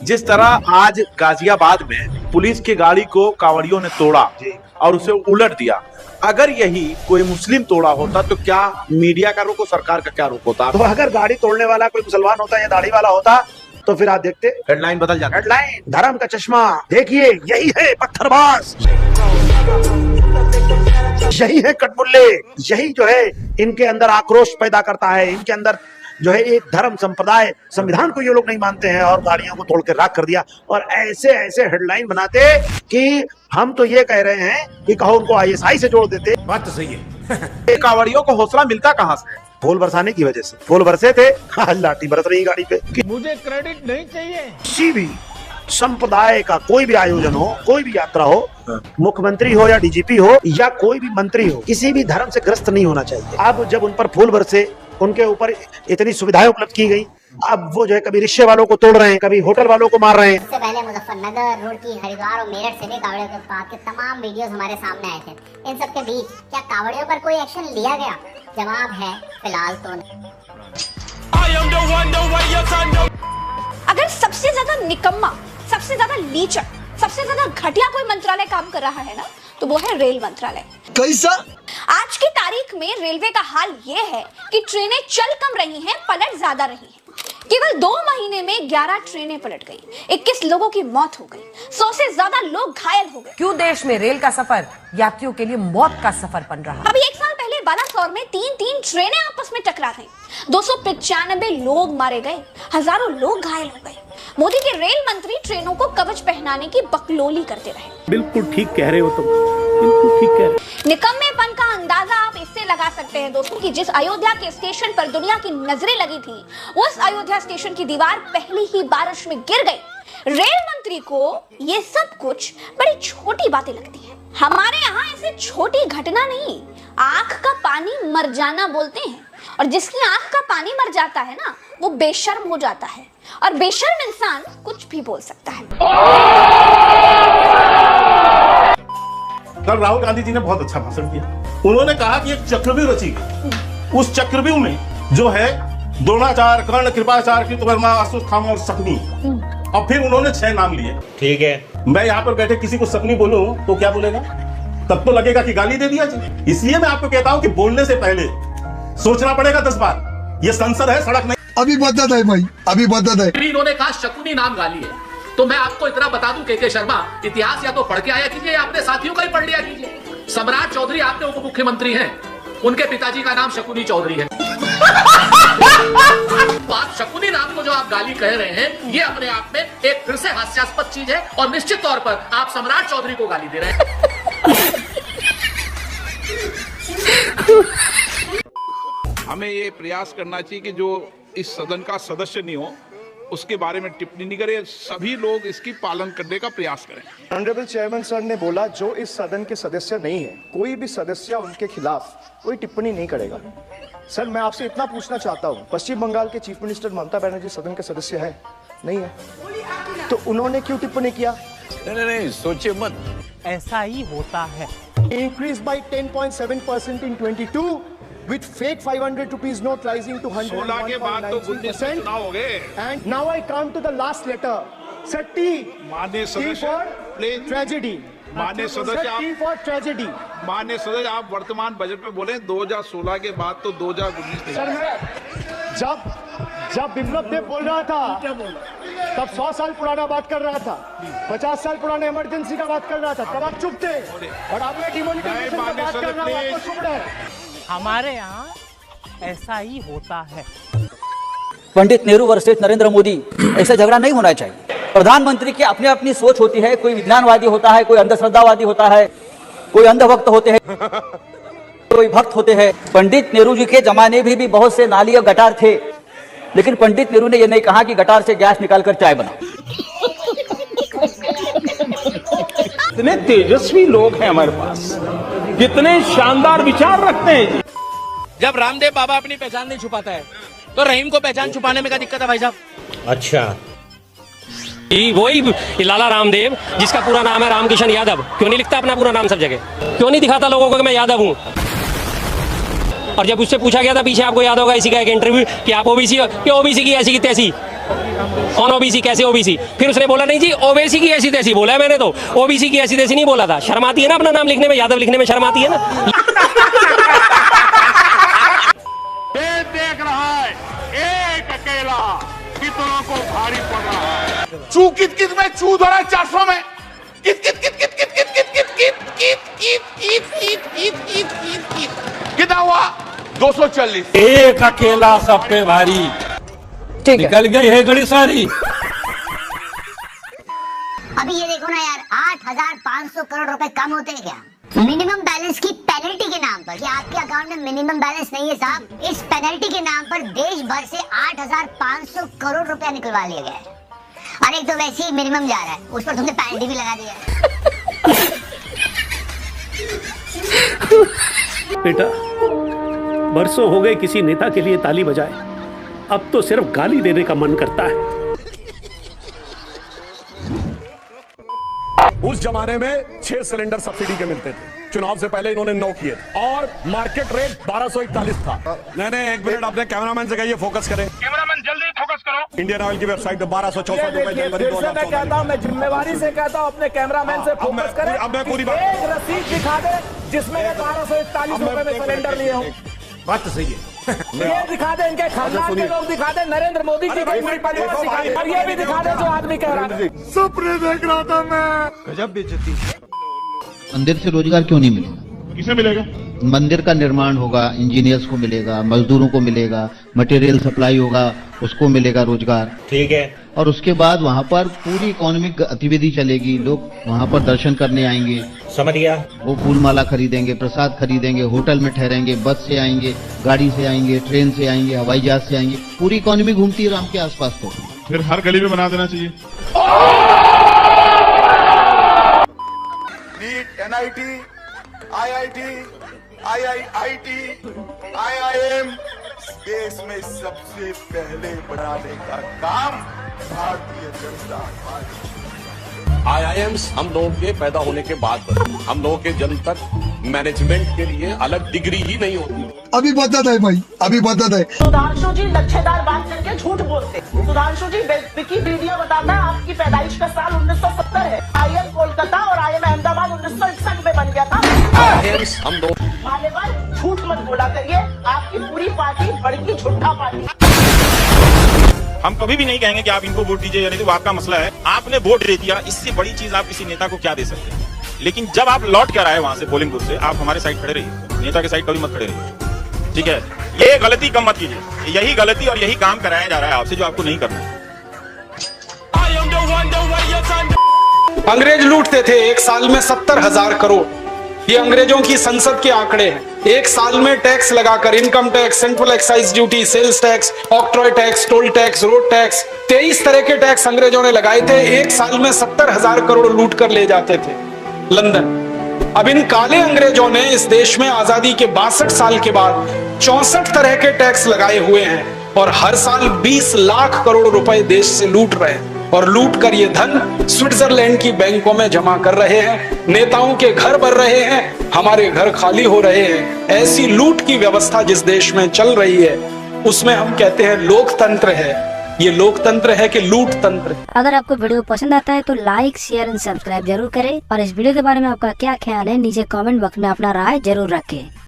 जिस तरह आज गाजियाबाद में पुलिस की गाड़ी को कांवड़ियों ने तोड़ा और उसे उलट दिया, अगर यही कोई मुस्लिम तोड़ा होता तो क्या मीडिया का रुख और सरकार का क्या रुख होता? तो अगर गाड़ी तोड़ने वाला कोई मुसलमान होता या दाढ़ी वाला होता तो फिर आप देखते हेडलाइन बदल जाता। हेडलाइन धर्म का चश्मा, देखिए यही है पत्थरबाज, यही है कटमुल्ले, यही जो है इनके अंदर आक्रोश पैदा करता है, इनके अंदर जो है एक धर्म संप्रदाय संविधान को ये लोग नहीं मानते हैं और गाड़ियों को तोड़ के राख कर दिया। और ऐसे ऐसे हेडलाइन बनाते कि हम तो ये कह रहे हैं कि कहो उनको आईएसआई से जोड़ देते। बात तो सही है। कांवड़ियों को हौसला मिलता कहां से? फूल बरसाने की वजह से। फूल बरसे थे, लाठी बरस रही गाड़ी पे। मुझे क्रेडिट नहीं चाहिए। किसी भी संप्रदाय का कोई भी आयोजन हो, कोई भी यात्रा हो, मुख्यमंत्री हो या डीजीपी हो या कोई भी मंत्री हो, किसी भी धर्म से ग्रस्त नहीं होना चाहिए। अब जब उन पर फूल बरसे, उनके ऊपर इतनी सुविधाएं उपलब्ध की गई, अब वो जो है कभी रिक्शे वालों को तोड़ रहे हैं, कभी होटल वालों को मार रहे हैं। इससे पहले मुजफ्फरनगर, रुड़की, हरिद्वार और मेरठ से भी कावड़ियों के उत्पाद के तमाम वीडियोस हमारे सामने आए थे। इन सब के बीच क्या कावड़ियों पर कोई एक्शन लिया गया? जवाब है फिलहाल तो नहीं। अगर सबसे ज्यादा निकम्मा, सबसे ज्यादा लीचक, सबसे ज्यादा घटिया कोई मंत्रालय काम कर रहा है ना, तो वो है रेल मंत्रालय। कैसा? आज की तारीख में रेलवे का हाल ये है कि ट्रेनें चल कम रही हैं, पलट ज्यादा रही हैं। केवल 2 महीने में 11 ट्रेनें पलट गई, 21 लोगों की मौत हो गई, 100 से ज्यादा लोग घायल हो गए। क्यों देश में रेल का सफर यात्रियों के लिए मौत का सफर बन रहा? अभी 1 साल पहले बालासोर में 3 ट्रेनें आपस में टकरा गईं, 295 लोग मारे गए, हजारों लोग घायल हो गए। मोदी के रेल मंत्री ट्रेनों को कवच पहनाने की बकलोली करते रहे। बिल्कुल ठीक कह रहे हो तुम, बिल्कुल ठीक कह रहे हो। निकम्मेपन का अंदाजा आप इससे लगा सकते हैं दोस्तों कि जिस अयोध्या के स्टेशन पर दुनिया की नजरें लगी थी, उस अयोध्या स्टेशन की दीवार पहली ही बारिश में गिर गई। रेल मंत्री को ये सब कुछ बड़ी छोटी बातें लगती हैं। हमारे यहाँ ऐसे छोटी घटना नहीं, आंख का पानी मर जाना बोलते हैं। और जिसकी आंख का पानी मर जाता है ना, वो बेशर्म हो जाता है, और बेशर्म इंसान कुछ भी बोल सकता है। कल राहुल गांधी जी ने बहुत अच्छा भाषण दिया। उन्होंने कहा कि एक चक्रव्यूह रची गई, उस चक्रव्यूह में जो है द्रोणाचार्य, कर्ण, कृपाचार्य, कृतवर्मा, अश्वत्थामा और शकुनी, और फिर उन्होंने 6 नाम लिए। ठीक है, मैं यहाँ पर बैठे किसी को शकुनी बोलूं तो क्या बोलेगा? तब तो लगेगा कि गाली दे दिया जी। इसलिए मैं आपको कहता हूं कि बोलने से पहले सोचना पड़ेगा 10 बार। ये संसद है, सड़क नहीं। अभी बदत है भाई, अभी बदत है। इन्होंने कहा शकुनी नाम गाली है, तो मैं आपको इतना बता दूं के शर्मा, इतिहास या तो पढ़ के आया कीजिए या अपने साथियों का ही पढ़ लिया कीजिए। सम्राट चौधरी आपके उप मुख्यमंत्री हैं, उनके पिताजी का नाम शकुनी चौधरी है। तो आप शकुनी नाम को जो आप गाली कह रहे हैं, ये अपने आप में एक फिर से हास्यास्पद चीज है, और निश्चित तौर पर आप सम्राट चौधरी को गाली दे रहे हैं। हमें ये प्रयास करना चाहिए कि जो इस सदन का सदस्य नहीं हो उसके बारे में टिप्पणी नहीं करे, सभी लोग इसकी पालन करने का प्रयास करें। ऑनरेबल चेयरमैन सर ने बोला जो इस सदन के सदस्य नहीं है, कोई भी सदस्य उनके खिलाफ कोई टिप्पणी नहीं करेगा। सर मैं आपसे इतना पूछना चाहता हूँ, पश्चिम बंगाल के चीफ मिनिस्टर ममता बनर्जी सदन के सदस्य है? नहीं है, तो उन्होंने क्यों टिप्पणी किया? नहीं, सोचिए मत, ऐसा ही होता है। Increase by 10.7% in 22 with fake 500 rupees note rising to 101.93%. 16 के बाद तो 19 में चुनाव हो गए। And now I come to the last letter. Sir, T. माननीय सदस्य, for tragedy. माननीय सदस्य, T for tragedy. माननीय सदस्य, आप वर्तमान बजट में बोले 2016 के बाद तो 2019। सर मैं जब बिप्लब देव बोल रहा था, तब 100 साल पुराना बात कर रहा था, 50 साल पुराने इमरजेंसी का बात कर रहा था, तब आप चुप थे, और आप डिमोनेटाइजेशन का बात कर रहा हूं, आपको चुप रहे। हमारे यहाँ ऐसा ही होता है। पंडित नेहरू वर्सेस नरेंद्र मोदी, ऐसा झगड़ा नहीं होना चाहिए। प्रधानमंत्री की अपनी अपनी सोच होती है, कोई विज्ञानवादी होता है, कोई अंधश्रद्धावादी होता है, कोई अंधभक्त होते हैं, कोई भक्त होते हैं। पंडित नेहरू जी के जमाने में भी बहुत से नाली और गटार थे, लेकिन पंडित नेहरू ने यह नहीं कहा कि गटार से गैस निकालकर चाय बनाओ। कितने तेजस्वी लोग हैं हमारे पास, कितने शानदार विचार रखते हैं जी। जब रामदेव बाबा अपनी पहचान नहीं छुपाता है, तो रहीम को पहचान छुपाने में क्या दिक्कत है भाई साहब? अच्छा, वही लाला रामदेव जिसका पूरा नाम है रामकिशन यादव, क्यों नहीं लिखता अपना पूरा नाम सब जगह? क्यों नहीं दिखाता लोगों को कि मैं यादव हूँ? और जब उससे पूछा गया था पीछे, आपको याद होगा इसी का एक इंटरव्यू कि आप ओबीसी हो, कि ओबीसी की ऐसी की तैसी, कौन ओबीसी, कैसे ओबीसी? फिर उसने बोला नहीं जी ओबीसी की ऐसी तैसी बोला है मैंने, तो ओबीसी की ऐसी तैसी नहीं बोला था। शर्म आती है ना अपना नाम लिखने में, यादव लिखने में शर्म आती है ना। देख रहा है एक अकेला कितनों को भारी पड़ रहा है। चू कित कित में चू धरा 400 में कित कित कित कित कित कित कित कित कित कित कित कित कित कित कित कित कितना हुआ 240। एक अकेला सब पे भारी निकल गई है गड़ी सारी। अभी ये देखो ना यार, 8,500 करोड़ रुपए कम होते हैं क्या मिनिमम बैलेंस की पेनल्टी के नाम पर? कि आपके अकाउंट में मिनिमम बैलेंस नहीं है साहब, इस पेनल्टी के नाम पर देश भर से 8,500 करोड़ रुपया निकलवा लिया गया है। अरे एक तो वैसे ही मिनिमम जा रहा है, उस पर तुमने पेनल्टी भी लगा दिया है। बेटा बरसों हो गए किसी नेता के लिए ताली बजाए, अब तो सिर्फ गाली देने का मन करता है। उस जमाने में 6 सिलेंडर सब्सिडी के मिलते थे, चुनाव से पहले इन्होंने 9 किए और मार्केट रेट 1241 था। नहीं एक मिनट, अपने कैमरामैन से कहिए फोकस करें। कैमरामैन जल्दी फोकस करो। इंडियन ऑयल की वेबसाइट पे 1264 रुपए जनवरी 2014 मैं कहता हूं, मैं जिम्मेवारी से कहता हूं अपने कैमरामैन से फोकस करें। अब मैं पूरी बात, एक रसीद दिखा दे जिसमें 1241 रुपए में सिलेंडर लिए हूं। बात तो सही है। ये दिखा दे, इनके खानदान के लोग दिखा दे, नरेंद्र मोदी जी के पूरी परिवार दिखा दे, और ये भी दिखा दे जो आदमी कह रहा है। सपने देख रहा था मैं। गजब बेइज्जती। मंदिर से रोजगार क्यों नहीं मिलेगा? किसे मिलेगा? मंदिर का निर्माण होगा, इंजीनियर्स को मिलेगा, मजदूरों को मिलेगा, मटेरियल सप्लाई होगा, उसको मिलेगा रोजगार। ठीक है। और उसके बाद वहाँ पर पूरी इकोनॉमिक गतिविधि चलेगी, लोग वहाँ पर दर्शन करने आएंगे। समझ गया। वो फूल माला खरीदेंगे, प्रसाद खरीदेंगे, होटल में ठहरेंगे, बस से आएंगे, गाड़ी से आएंगे, ट्रेन से आएंगे, हवाई जहाज से आएंगे, पूरी इकोनॉमी घूमती है राम के आसपास। तो फिर हर गली में बना देना चाहिए। NEET, NIT, IIT, IIIT, IIM देश में सबसे पहले बनाने का काम भारतीय जनता पार्टी। IIMs हम लोगों के पैदा होने के बाद हम लोगों के जन्म तक मैनेजमेंट के लिए अलग डिग्री ही नहीं होती। अभी बदत है भाई, अभी बदत है। सुधांशु जी लच्छेदार बात करके झूठ बोलते। सुधांशु जी विकिपीडिया बताता है आपकी पैदाइश का साल 1970 है। IIM कोलकाता और IIM अहमदाबाद 1961 में बन गया था। हम लोग मान्यवर झूठ मत बोला करिए, आपकी पूरी पार्टी बड़ी झूठा पार्टी। हम कभी भी नहीं कहेंगे कि आप इनको वोट दीजिए या नहीं, तो आपका मसला है। आपने वोट दे दिया, इससे बड़ी चीज आप किसी नेता को क्या दे सकते हैं? लेकिन जब आप लौट कर आए वहां से पोलिंग बूथ से, आप हमारे साइड खड़े रहिए, नेता के साइड कभी मत खड़े रहिए, ठीक है? ये गलती कम मत कीजिए। यही गलती और यही काम कराया जा रहा है आपसे जो आपको नहीं करना है। अंग्रेज लूटते थे एक साल में 70,000 करोड़। ये अंग्रेजों की संसद के आंकड़े हैं। एक साल में टैक्स लगाकर, income tax, central excise duty, sales tax, octroi tax, toll tax, road tax, 23 तरह के टैक्स अंग्रेजों ने लगाए थे। एक साल में 70,000 करोड़ लूट कर ले जाते थे लंदन। अब इन काले अंग्रेजों ने इस देश में आजादी के 62 साल के बाद 64 तरह के टैक्स लगाए हुए हैं और हर साल 20 लाख करोड़ रुपए देश से लूट रहे हैं। और लूट कर ये धन स्विट्जरलैंड की बैंकों में जमा कर रहे हैं। नेताओं के घर भर रहे हैं, हमारे घर खाली हो रहे हैं। ऐसी लूट की व्यवस्था जिस देश में चल रही है, उसमें हम कहते हैं लोकतंत्र है। ये लोकतंत्र है कि लूट तंत्र। अगर आपको वीडियो पसंद आता है तो लाइक, शेयर एंड सब्सक्राइब जरूर करें। और इस वीडियो के बारे में आपका क्या ख्याल है नीचे कमेंट बॉक्स में अपना राय जरूर रखें।